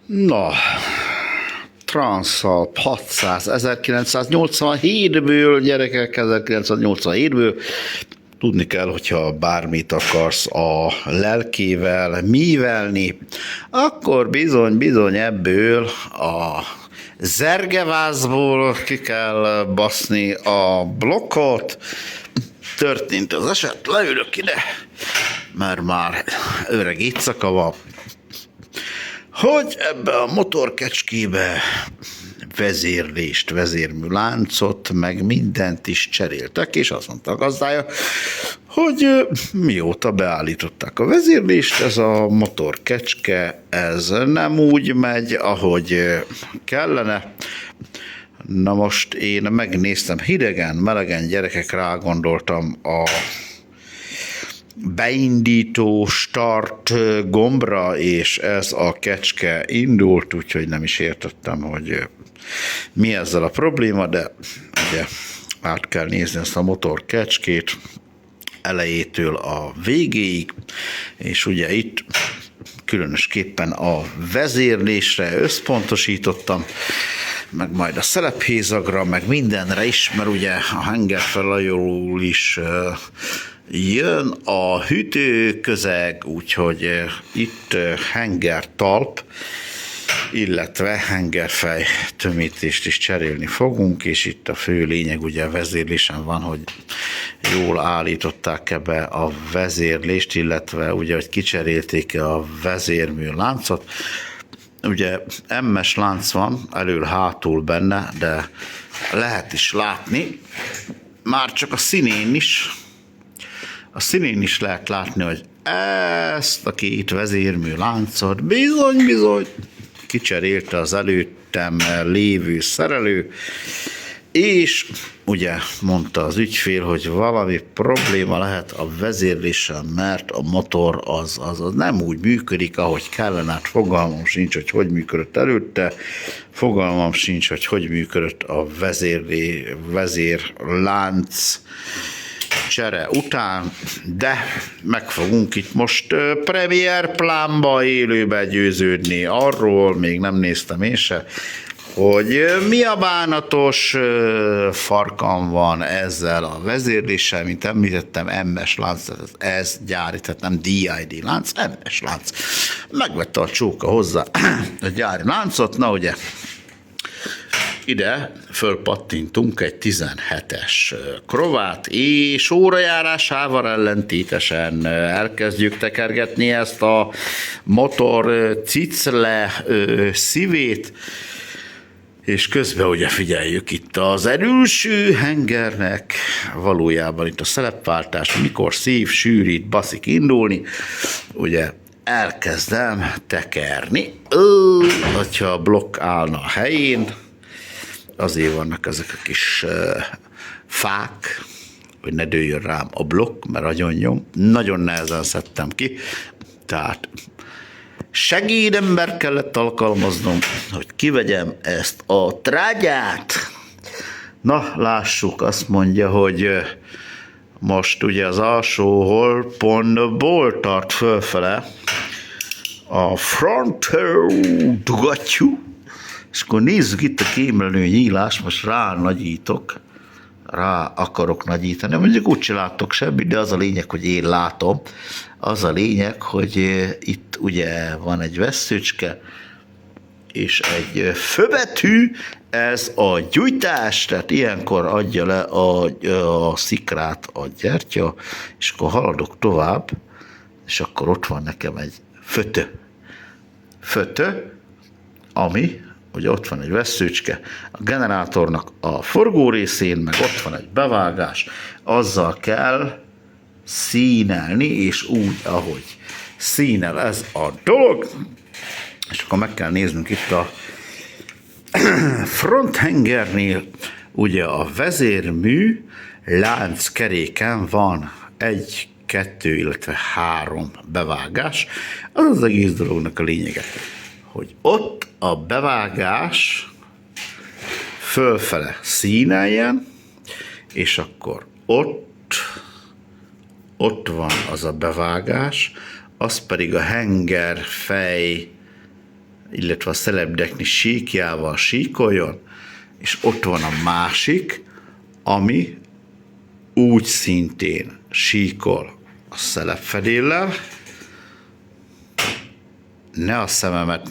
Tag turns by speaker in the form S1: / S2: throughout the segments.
S1: Na, Transalp 600, 1987-ből, gyerekek, 1987-ből. Tudni kell, hogyha bármit akarsz a lelkével mívelni, akkor bizony ebből a zergevázból ki kell baszni a blokkot. Történt az eset, leülök ide, mert már öreg éjszaka van, hogy ebbe a motorkecskébe vezérlést, vezérmű láncot, meg mindent is cseréltek, és azt mondta a gazdája, hogy mióta beállították a vezérlést, ez a motorkecske, ez nem úgy megy, ahogy kellene. Na most én megnéztem hidegen, melegen, gyerekek, rágondoltam a beindító start gombra, és ez a kecske indult, úgyhogy nem is értettem, hogy mi ezzel a probléma, de ugye át kell nézni ezt a motor kecskét elejétől a végéig, és ugye itt különösképpen a vezérlésre összpontosítottam, meg majd a szelephézagra, meg mindenre is, mert ugye a hengerfelajról is jön a hűtőközeg, úgyhogy itt hengertalp, illetve hengerfej tömítést is cserélni fogunk, és itt a fő lényeg ugye a vezérlésen van, hogy jól állították ebbe a vezérlést, illetve ugye, hogy kicserélték a vezérmű láncot. Ugye MS lánc van elől-hátul benne, de lehet is látni, már csak a színén is lehet látni, hogy ezt a két vezérmű láncot bizony kicserélte az előttem lévő szerelő, és ugye mondta az ügyfél, hogy valami probléma lehet a vezérléssel, mert a motor az nem úgy működik, ahogy kellene. Hát fogalmam sincs, hogy működött előtte, fogalmam sincs, hogy működött a vezérlánc csere után, de meg fogunk itt most Premiere plánba élőbe győződni arról, még nem néztem én se, hogy mi a bánatos farkam van ezzel a vezérléssel, mint említettem, MS lánc, ez gyári, tehát nem DID lánc, MS lánc. Megvette a csóka hozzá a gyári láncot, na ugye, ide fölpattintunk egy 17-es krovát, és órajárásával ellentétesen elkezdjük tekergetni ezt a motor cicle szívét, és közben ugye figyeljük itt az erősű hengernek, valójában itt a szelepváltás, mikor szív, sűrít, baszik indulni, ugye elkezdem tekerni, hogyha a blokk állna a helyén, azért vannak ezek a kis fák, hogy ne dőljön rám a blokk, mert agyonnyom. Nagyon nehezen szedtem ki, tehát segédember kellett alkalmaznom, hogy kivegyem ezt a trágyát. Na, lássuk, azt mondja, hogy most ugye az alsó holpontból tart fölfele a front dugattyú, és akkor nézzük itt a kémlelő nyílás, most rá akarok nagyítani, mondjuk úgyse láttok semmit, de az a lényeg, hogy én látom. Az a lényeg, hogy itt ugye van egy vesszőcske, és egy főbetű, ez a gyújtás, tehát ilyenkor adja le a szikrát a gyertya, és akkor haladok tovább, és akkor ott van nekem egy fötö, ami, ugye ott van egy vesszőcske, a generátornak a forgó részén, meg ott van egy bevágás, azzal kell színelni, és úgy, ahogy színel ez a dolog, és akkor meg kell néznünk itt a fronthengernél, ugye a vezérmű lánckeréken van 1, 2, illetve 3 bevágás. Az egész dolognak a lényege, hogy ott a bevágás fölfele színeljen, és akkor ott van az a bevágás, az pedig a hengerfej illetve a szelepdekni síkjával síkoljon, és ott van a másik, ami úgy szintén síkol a szelepfedéllel. Ne a szememet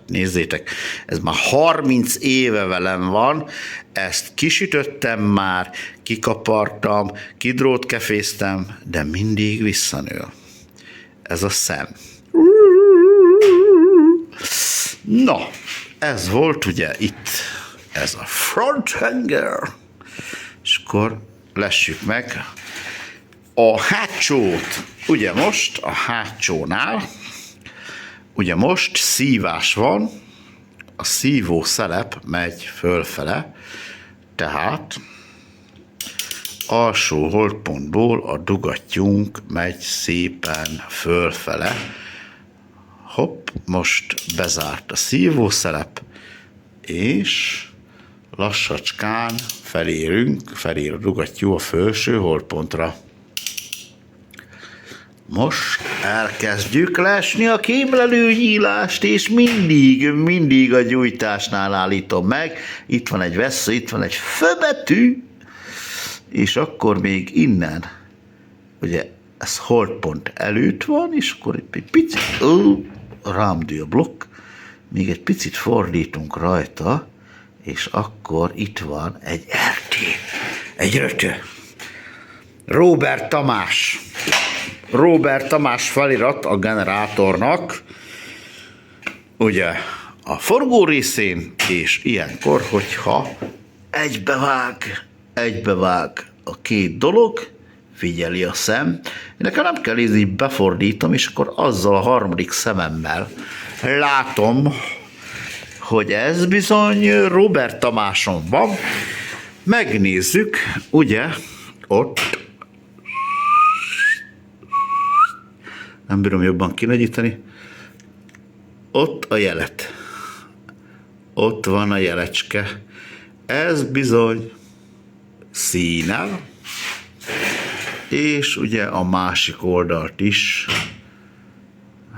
S1: nézzétek, ez már 30 éve velem van, ezt kisütöttem már, kikapartam, kidrótkeféztem, de mindig visszanő. Ez a szem. Na, ez volt ugye itt, ez a front hanger, és akkor lessük meg a hátsót. Ugye most a hátsónál, ugye most szívás van, a szívó szelep megy fölfele, tehát alsó holdpontból a dugattyúnk megy szépen fölfele. Hopp, most bezárt a szívószelep, és lassacskán felér a dugattyú a felső holdpontra. Most elkezdjük lesni a kémlelő nyílást, és mindig a gyújtásnál állítom meg. Itt van egy vessző, itt van egy főbetű, és akkor még innen, ugye ez holdpont előtt van, és akkor egy picit, rámdő a blokk, még egy picit fordítunk rajta, és akkor itt van egy RT, egy rötö. Róbert Tamás felirat a generátornak, ugye a forgó részén, és ilyenkor, hogyha egybevág a két dolog, figyeli a szem. Nekem nem kell így befordítom, és akkor azzal a harmadik szememmel látom, hogy ez bizony Róbert Tamáson van. Megnézzük, ugye, ott nem bírom jobban kinagyítani, ott a jelet. Ott van a jelecske. Ez bizony színel, és ugye a másik oldalt is,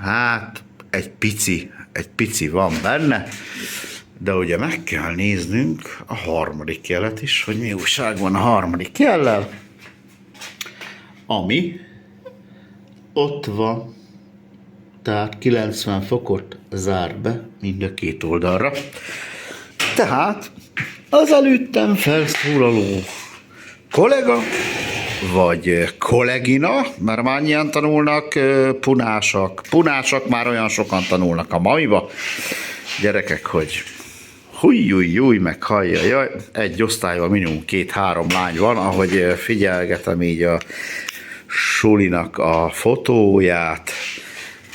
S1: hát egy pici van benne, de ugye meg kell néznünk a harmadik jelet is, hogy mi újság van a harmadik jellel, ami ott van, tehát 90 fokot zár be mind a két oldalra. Tehát az előttem felszólaló kollega, vagy kollégina, mert már annyian tanulnak, punásak már olyan sokan tanulnak a maiba, gyerekek, hogy hújjújjúj, meg hajjajaj, egy osztályban minimum 2-3 lány van, ahogy figyelgetem így a sulinak a fotóját,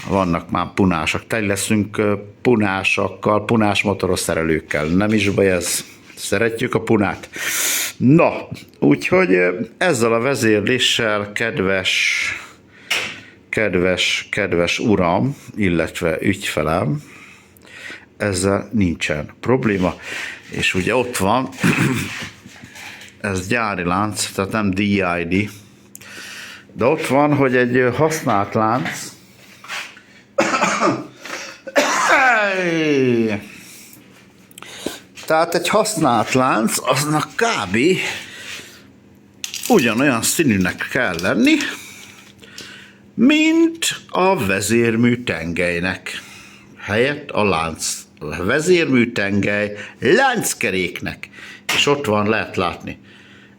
S1: vannak már punásak, teli leszünk punásakkal, punás motoros szerelőkkel, nem is baj ez, szeretjük a punát. Na, úgyhogy ezzel a vezérléssel, kedves uram, illetve ügyfelem, ezzel nincsen probléma, és ugye ott van, ez gyári lánc, tehát nem DID, de ott van, hogy egy használt lánc, tehát egy használt lánc, aznak kb. Ugyanolyan színűnek kell lenni, mint a vezérmű tengelynek. Helyett a vezérmű tengely lánckeréknek. És ott van, lehet látni.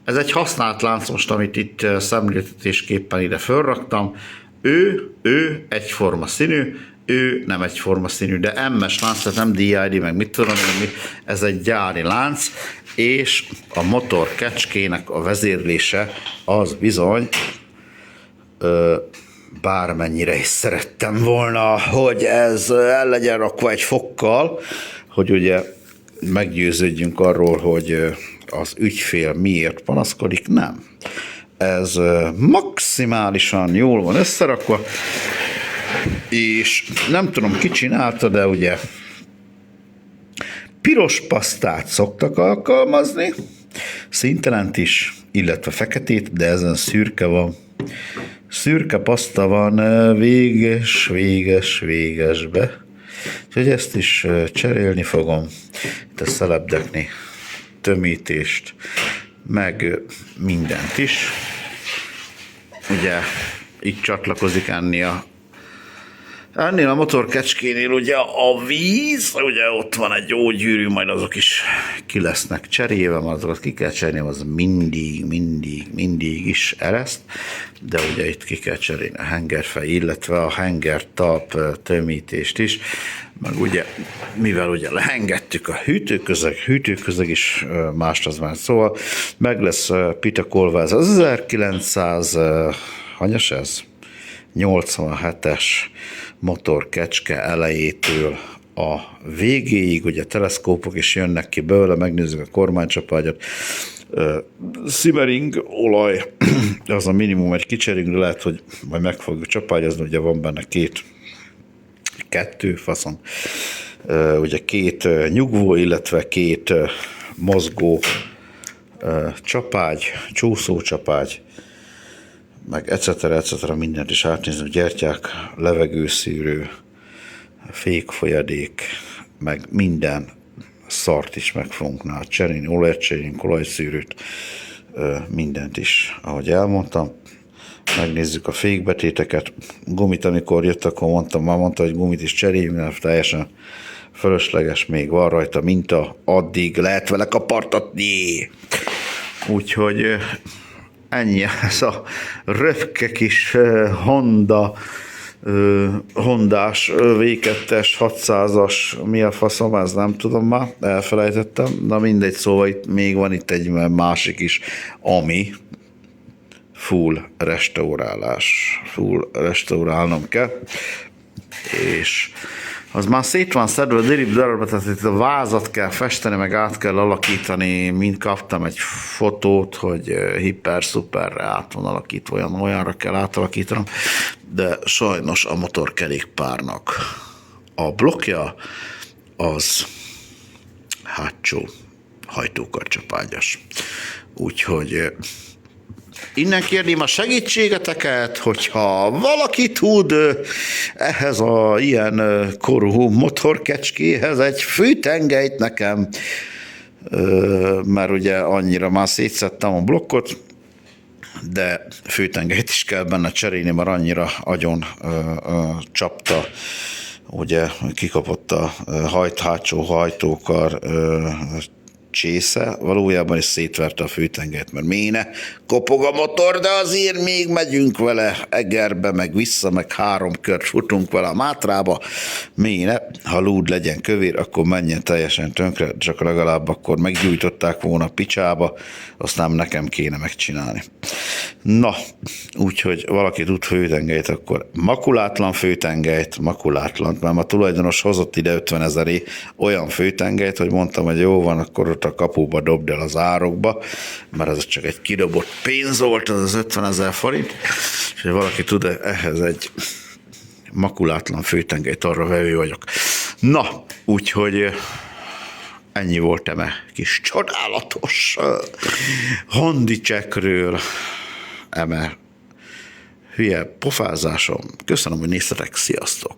S1: Ez egy használt lánc most, amit itt szemléltetésképpen ide fölraktam. Ő egyforma színű, ő nem egyforma színű, de MS lánc, tehát nem DID, meg mit tudom én, ez egy gyári lánc, és a motor kecskének a vezérlése az bizony, bármennyire is szerettem volna, hogy ez el legyen rakva egy fokkal, hogy ugye meggyőződjünk arról, hogy az ügyfél miért panaszkodik, nem. Ez maximálisan jól van összerakva, és nem tudom, ki csinálta, de ugye piros pasztát szoktak alkalmazni, színtelent is, illetve feketét, de ezen szürke van. Szürke paszta van végesbe, Úgyhogy ezt is cserélni fogom, itt a szelepdekni tömítést, meg mindent is. Ugye itt csatlakozik ennél a motorkecskénél ugye a víz, ugye ott van egy jó gyűrű, majd azok is ki lesznek cserélve, azokat ki kell cserélni, az mindig is ereszt, de ugye itt ki kell cserélni a hengerfej, illetve a hengertalp tömítést is, meg ugye, mivel ugye lehengettük a hűtőközeg is mást az már, szóval meg lesz pitakolva ez az 1900, hanyas ez? 87-es motorkecske elejétől a végéig, ugye teleszkópok is jönnek ki belőle, megnézzük a kormánycsapágyat, Simmering olaj, az a minimum egy kicserünk, de lehet, hogy majd meg fogjuk csapágyazni, ugye van benne kettő faszom, ugye két nyugvó, illetve két mozgó csapágy, csúszócsapágy, meg etc. mindent is átnézni, gyertyák, levegőszűrő, fékfolyadék, meg minden szart is meg fogunk cserélni, olajat cserélni, olajszűrőt, mindent is, ahogy elmondtam. Megnézzük a fékbetéteket, gumit, amikor jött, akkor mondta, hogy gumit is cseréljünk, mert teljesen fölösleges, még van rajta minta, addig lehet vele kapartatni. Úgyhogy ennyi ez a röpke kis Hondás V2-es 600-as, mi a faszom, ez nem tudom már, elfelejtettem, na mindegy, szóval itt még van itt egy másik is, ami full restaurálnom kell, és az már szét van szedve dirib darabba, tehát itt a vázat kell festeni, meg át kell alakítani, mind kaptam egy fotót, hogy hiper-szuperre át van alakítva, olyanra kell átalakítanom, de sajnos a motorkerékpárnak a blokkja az hátsó hajtókarcsapágyas. Úgyhogy innen kérném a segítségeteket, hogyha valaki tud ehhez a ilyen korú motorkecskéhez egy fűtengelyt nekem, mert ugye annyira már szétszedtem a blokkot, de fűtengelyt is kell benne cserélni, mert annyira agyon csapta, ugye kikapott a hátsó hajtókar csésze, valójában is szétverte a fűtengelyt, mert méne kopog a motor, de azért még megyünk vele Egerbe, meg vissza, meg 3 kört futunk vele a Mátrába, méne, ha lúd legyen kövér, akkor menjen teljesen tönkre, csak legalább akkor meggyújtották volna picsába, azt nem nekem kéne megcsinálni. Na, úgyhogy valaki tud fűtengelyt, akkor makulátlan fűtengelyt, makulátlant, mert a tulajdonos hozott ide 50 000 olyan fűtengelyt, hogy mondtam, hogy jó van, akkor ott a kapuba dobd el az árokba, mert ez csak egy kidobott pénz volt, az 50 000 forint, és hogy valaki tud ehhez egy makulátlan fűtengelyt, arra vevő vagyok. Na, úgyhogy ennyi volt eme kis csodálatos handicsekről, eme hülye pofázásom. Köszönöm, hogy néztetek, sziasztok!